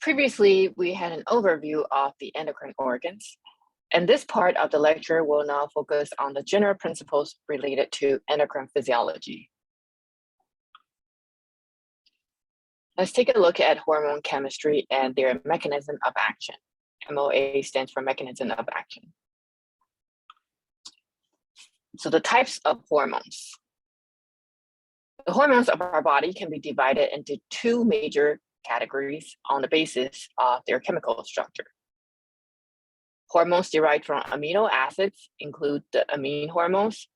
Previously, we had an overview of the endocrine organs, and this part of the lecture will now focus on the general principles related to endocrine physiology. Let's take a look at hormone chemistry and their mechanism of action. MOA stands for mechanism of action. So the types of hormones. The hormones of our body can be divided into two major categories on the basis of their chemical structure. Hormones derived from amino acids include the amine hormones,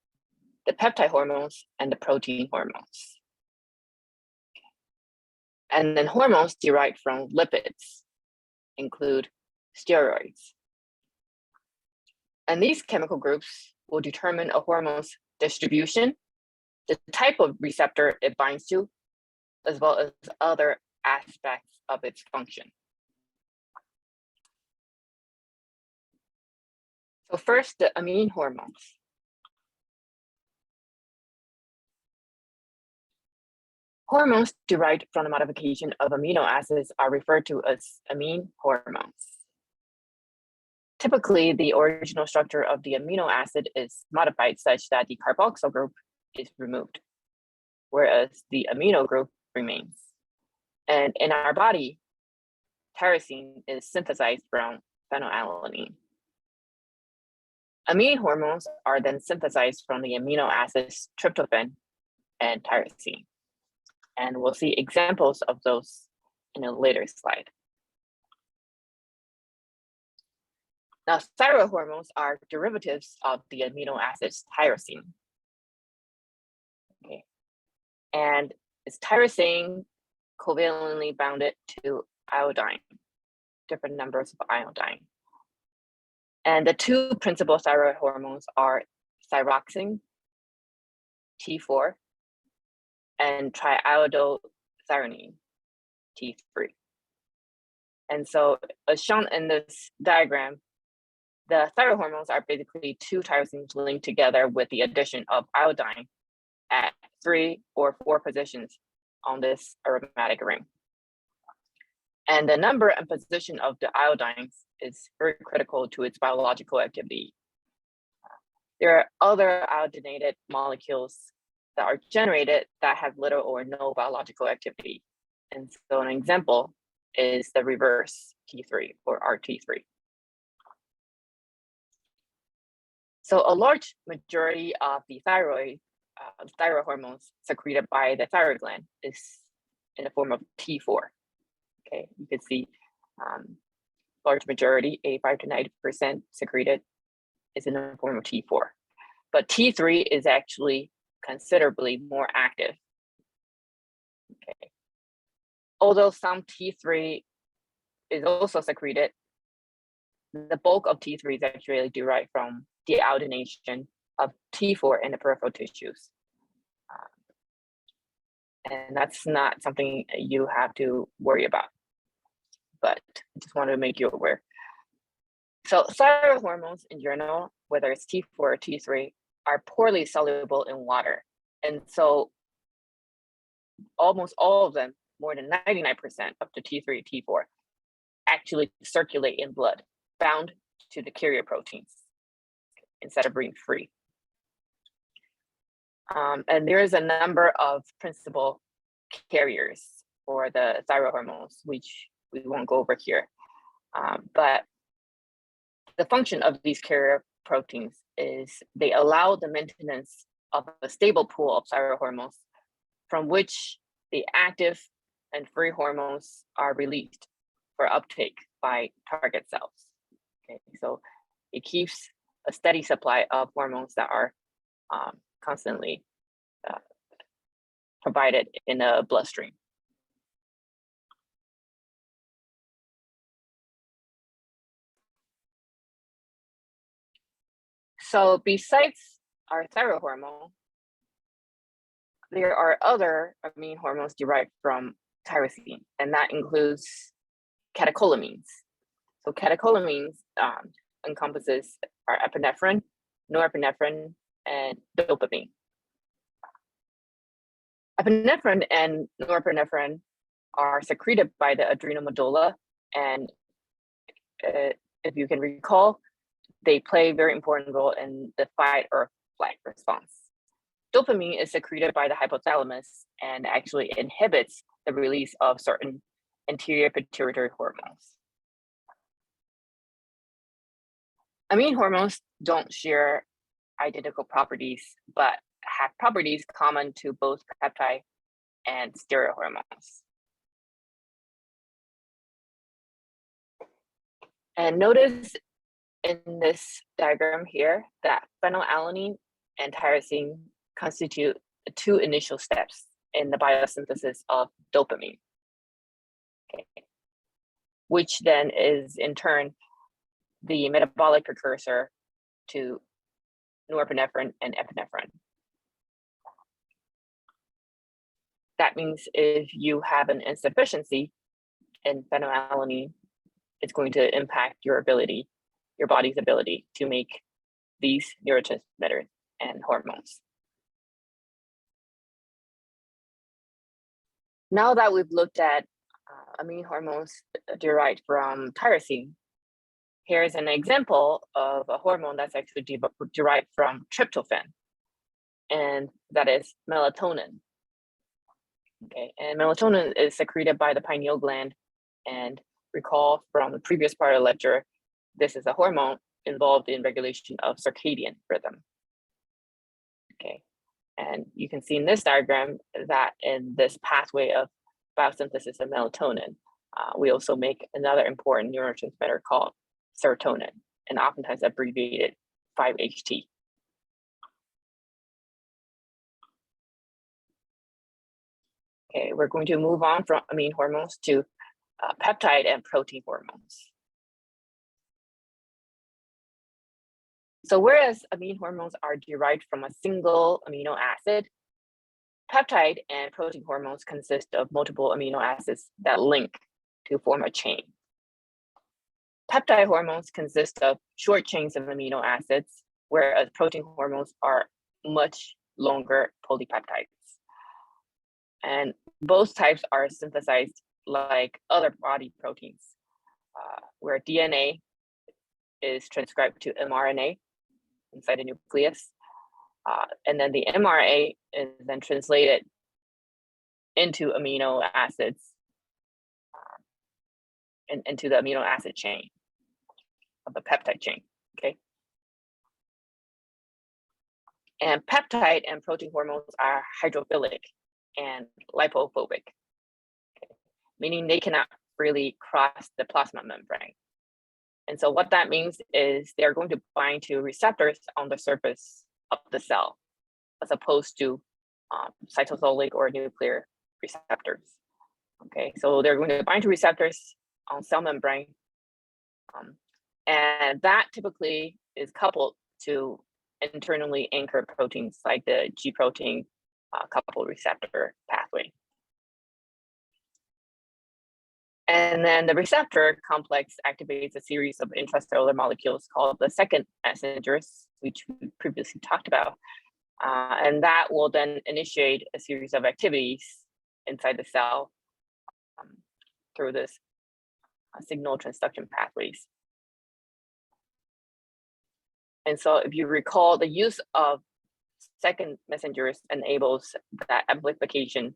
the peptide hormones, and the protein hormones. And then hormones derived from lipids include steroids. And these chemical groups will determine a hormone's distribution, the type of receptor it binds to, as well as other aspects of its function. So first, the amine hormones. Hormones derived from the modification of amino acids are referred to as amine hormones. Typically, the original structure of the amino acid is modified such that the carboxyl group is removed, whereas the amino group remains. And in our body, tyrosine is synthesized from phenylalanine. Amine hormones are then synthesized from the amino acids tryptophan and tyrosine. And we'll see examples of those in a later slide. Now, thyroid hormones are derivatives of the amino acids tyrosine. Okay. And it's tyrosine covalently bounded to iodine, different numbers of iodine. And the two principal thyroid hormones are thyroxine, T4, and triiodothyronine, T3. And so as shown in this diagram, the thyroid hormones are basically two tyrosines linked together with the addition of iodine at 3 or 4 positions on this aromatic ring. And the number and position of the iodines is very critical to its biological activity. There are other iodinated molecules that are generated that have little or no biological activity. And so an example is the reverse T3 or RT3. So a large majority of the thyroid hormones secreted by the thyroid gland is in the form of T4. Okay, you can see large majority, 85 to 90% secreted, is in the form of T4. But T3 is actually considerably more active. Okay. Although some T3 is also secreted, the bulk of T3 is actually derived from deiodination of T4 in the peripheral tissues. And that's not something you have to worry about, but I just wanted to make you aware. So thyroid hormones in general, whether it's T4 or T3, are poorly soluble in water. And so almost all of them, more than 99% of the T3 and T4, actually circulate in blood, bound to the carrier proteins instead of being free. And there is a number of principal carriers for the thyroid hormones, which we won't go over here. But the function of these carrier proteins is they allow the maintenance of a stable pool of thyroid hormones from which the active and free hormones are released for uptake by target cells. Okay, so it keeps a steady supply of hormones that are constantly provided in the bloodstream. So besides our thyroid hormone, there are other amine hormones derived from tyrosine, and that includes catecholamines. So catecholamines encompasses our epinephrine, norepinephrine, and dopamine. Epinephrine and norepinephrine are secreted by the adrenal medulla And if you can recall, they play a very important role in the fight or flight response. Dopamine is secreted by the hypothalamus and actually inhibits the release of certain anterior pituitary hormones. Amine hormones don't share identical properties, but have properties common to both peptide and steroid hormones. And notice in this diagram here that phenylalanine and tyrosine constitute the two initial steps in the biosynthesis of dopamine, okay, which then is in turn the metabolic precursor to norepinephrine and epinephrine. That means if you have an insufficiency in phenylalanine, it's going to impact your body's ability to make these neurotransmitters and hormones. Now that we've looked at amine hormones derived from tyrosine, here's an example of a hormone that's actually derived from tryptophan, and that is melatonin. Okay, and melatonin is secreted by the pineal gland, and recall from the previous part of the lecture, this is a hormone involved in regulation of circadian rhythm. Okay, and you can see in this diagram that in this pathway of biosynthesis of melatonin, we also make another important neurotransmitter called serotonin, and oftentimes abbreviated 5-HT. Okay, we're going to move on from amine hormones to peptide and protein hormones. So whereas amine hormones are derived from a single amino acid, peptide and protein hormones consist of multiple amino acids that link to form a chain. Peptide hormones consist of short chains of amino acids, whereas protein hormones are much longer polypeptides. And both types are synthesized like other body proteins, where DNA is transcribed to mRNA inside the nucleus. And then the mRNA is then translated into amino acids and into the amino acid chain of the peptide chain, okay? And peptide and protein hormones are hydrophilic and lipophobic, okay? Meaning they cannot really cross the plasma membrane. And so what that means is they're going to bind to receptors on the surface of the cell, as opposed to cytosolic or nuclear receptors. Okay, so they're going to bind to receptors on cell membrane, and that typically is coupled to internally anchored proteins like the G protein coupled receptor pathway. And then the receptor complex activates a series of intracellular molecules called the second messengers, which we previously talked about. And that will then initiate a series of activities inside the cell through this signal transduction pathways. And so if you recall, the use of second messengers enables that amplification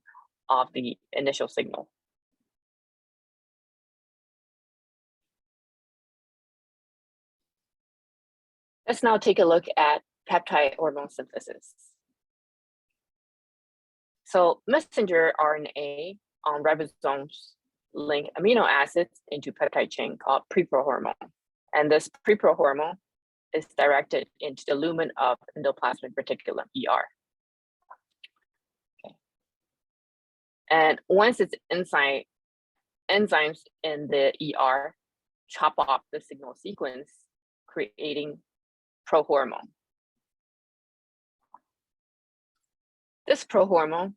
of the initial signal. Let's now take a look at peptide hormone synthesis. So messenger RNA on ribosomes link amino acids into peptide chain called preprohormone. And this preprohormone is directed into the lumen of endoplasmic reticulum, ER. Okay. And once it's inside, enzymes in the ER chop off the signal sequence, creating prohormone. This prohormone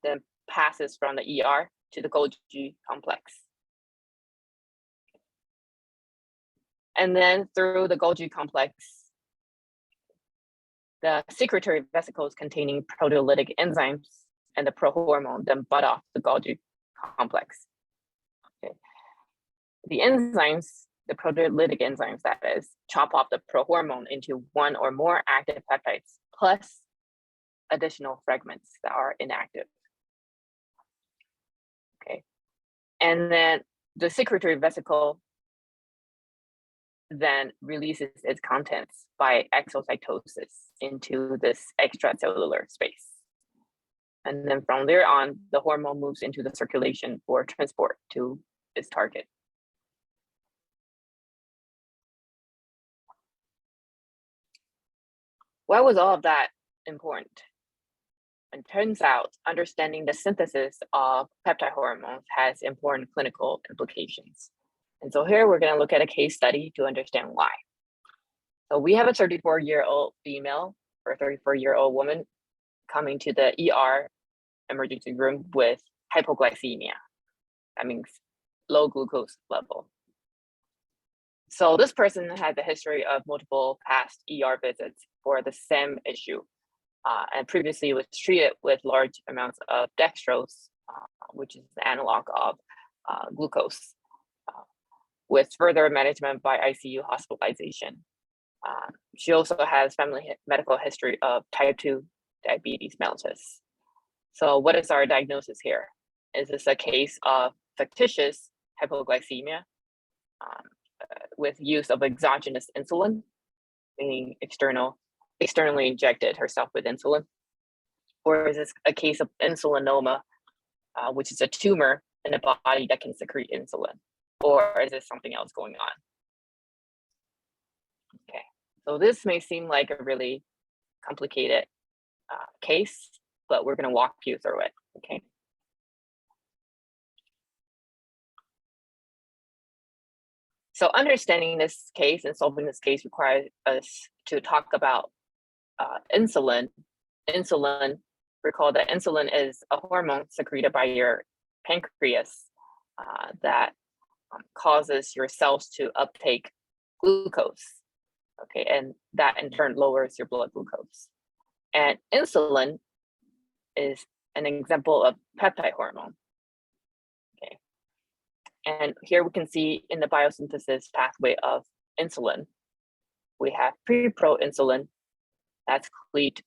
then passes from the ER to the Golgi complex. And then through the Golgi complex, the secretory vesicles containing proteolytic enzymes and the prohormone then butt off the Golgi complex. Okay. The enzymes, the proteolytic enzymes, that is, chop off the prohormone into one or more active peptides plus additional fragments that are inactive. Okay, and then the secretory vesicle then releases its contents by exocytosis into this extracellular space. And then from there on, the hormone moves into the circulation for transport to its target. Why was all of that important? It turns out understanding the synthesis of peptide hormones has important clinical implications. And so here we're going to look at a case study to understand why. So we have a 34-year-old female or 34-year-old woman coming to the ER emergency room with hypoglycemia. That means low glucose level. So this person had a history of multiple past ER visits for the same issue, and previously was treated with large amounts of dextrose, which is the analog of glucose, with further management by ICU hospitalization. She also has family medical history of type 2 diabetes mellitus. So what is our diagnosis here? Is this a case of fictitious hypoglycemia with use of exogenous insulin, meaning externally injected herself with insulin? Or is this a case of insulinoma, which is a tumor in the body that can secrete insulin? Or is this something else going on? Okay, so this may seem like a really complicated case, but we're going to walk you through it, okay? So understanding this case and solving this case requires us to talk about insulin. Insulin, recall that insulin is a hormone secreted by your pancreas that causes your cells to uptake glucose, okay? And that in turn lowers your blood glucose. And insulin is an example of peptide hormone, okay? And here we can see in the biosynthesis pathway of insulin, we have pre-proinsulin that's cleaved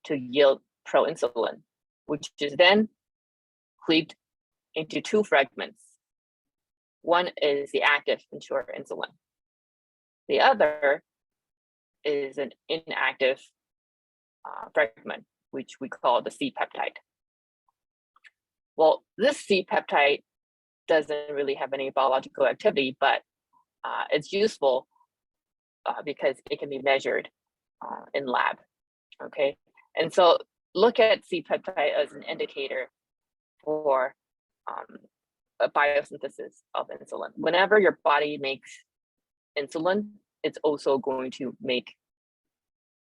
to yield proinsulin, which is then cleaved into two fragments. One is the active mature insulin. The other is an inactive fragment, which we call the C-peptide. Well, this C-peptide doesn't really have any biological activity, but it's useful because it can be measured in lab, okay? And so look at C-peptide as an indicator for a biosynthesis of insulin. Whenever your body makes insulin, it's also going to make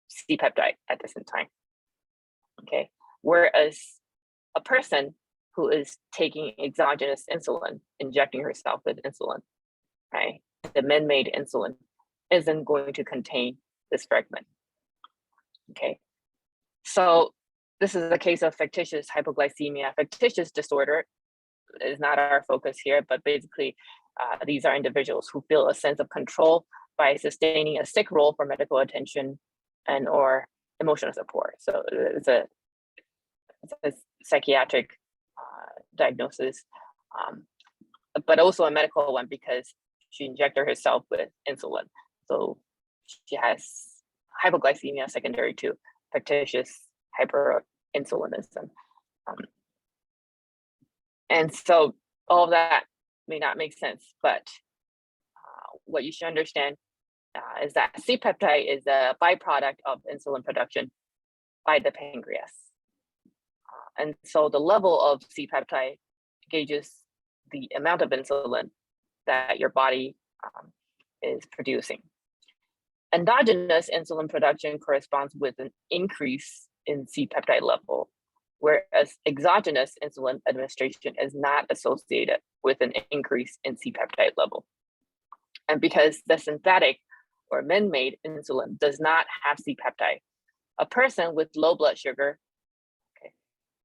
C-peptide at the same time, okay? Whereas a person who is taking exogenous insulin, injecting herself with insulin, right? The man-made insulin isn't going to contain this fragment, okay? So this is a case of fictitious hypoglycemia. Fictitious disorder is not our focus here, but basically these are individuals who feel a sense of control by sustaining a sick role for medical attention and or emotional support. So it's a psychiatric diagnosis, but also a medical one because she injected herself with insulin. So she has hypoglycemia secondary to fictitious hyperinsulinism. And so all of that may not make sense, but what you should understand is that C-peptide is a byproduct of insulin production by the pancreas. And so the level of C-peptide gauges the amount of insulin that your body is producing. Endogenous insulin production corresponds with an increase in C-peptide level, whereas exogenous insulin administration is not associated with an increase in C-peptide level. And because the synthetic or man-made insulin does not have C-peptide, a person with low blood sugar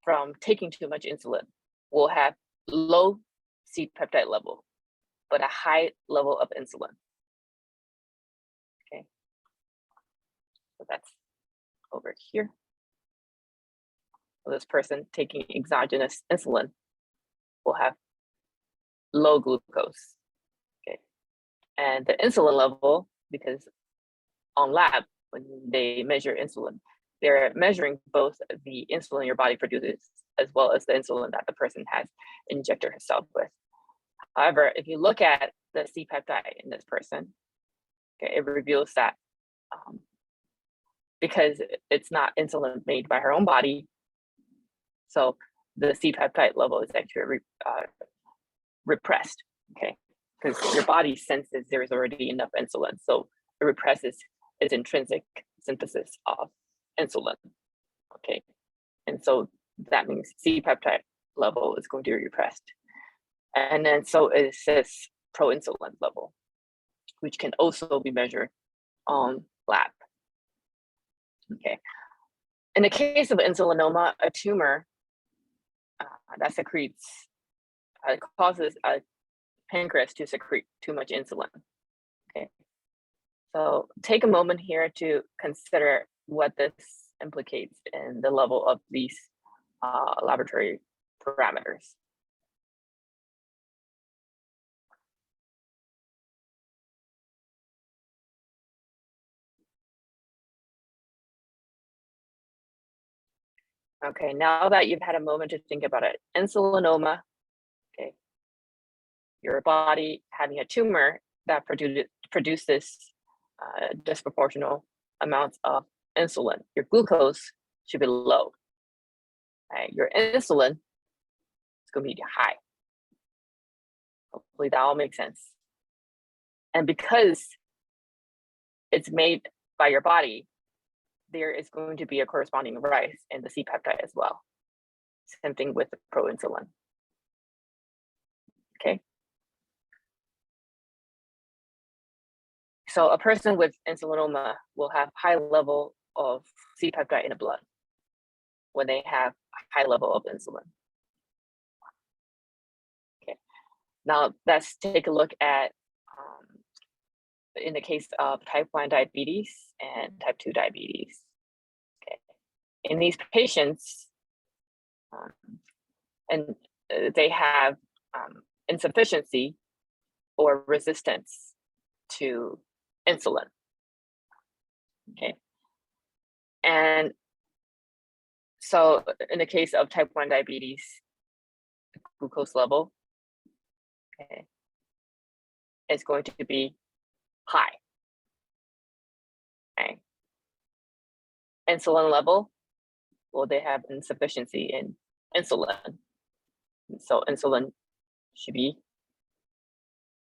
from taking too much insulin will have low C-peptide level, but a high level of insulin. Okay, so that's over here. So this person taking exogenous insulin will have low glucose. Okay, and the insulin level, because on lab, when they measure insulin, they're measuring both the insulin your body produces as well as the insulin that the person has injected herself with. However, if you look at the C-peptide in this person, okay, it reveals that because it's not insulin made by her own body, so the C-peptide level is actually repressed, okay? Because your body senses there's already enough insulin, so it represses its intrinsic synthesis of insulin, okay? And so that means C-peptide level is going to be repressed. And then so is this proinsulin level, which can also be measured on lab, okay? In the case of insulinoma, a tumor that secretes, causes a pancreas to secrete too much insulin, okay? So take a moment here to consider what this implicates in the level of these laboratory parameters. Okay, now that you've had a moment to think about it, insulinoma, okay, your body having a tumor that produces disproportional amounts of insulin. Your glucose should be low. Right? Your insulin is going to be high. Hopefully that all makes sense. And because it's made by your body, there is going to be a corresponding rise in the C-peptide as well. Same thing with the proinsulin. Okay. So a person with insulinoma will have high level of C-peptide in the blood when they have a high level of insulin. Okay. Now let's take a look at in the case of type 1 diabetes and type 2 diabetes. Okay. In these patients, and they have insufficiency or resistance to insulin. Okay. And so in the case of type 1 diabetes, glucose level, okay, is going to be high. Okay. Insulin level, well, they have insufficiency in insulin. So insulin should be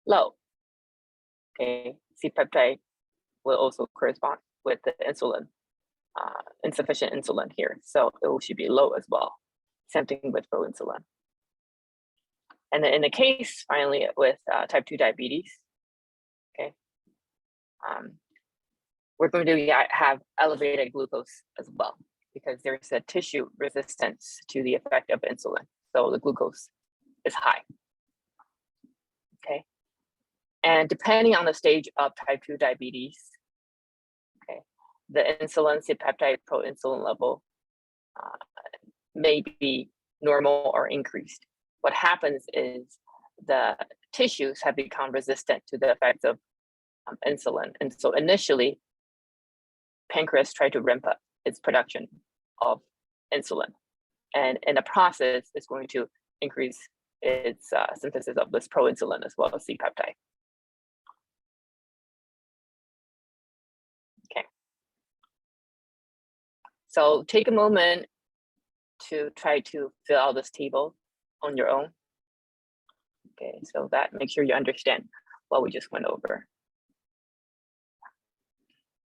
low. Okay, C-peptide will also correspond with the insulin, insufficient insulin here. So it should be low as well. Same thing with proinsulin. And then in the case, finally, with type 2 diabetes, okay, we're going to have elevated glucose as well because there's a tissue resistance to the effect of insulin. So the glucose is high, okay? And depending on the stage of type 2 diabetes, okay, the insulin, C-peptide, proinsulin level may be normal or increased. What happens is the tissues have become resistant to the effects of insulin. And so initially, pancreas tried to ramp up its production of insulin. And in the process, it's going to increase its synthesis of this proinsulin as well as C-peptide. Okay. So take a moment to try to fill out this table on your own. Okay, so that make sure you understand what we just went over.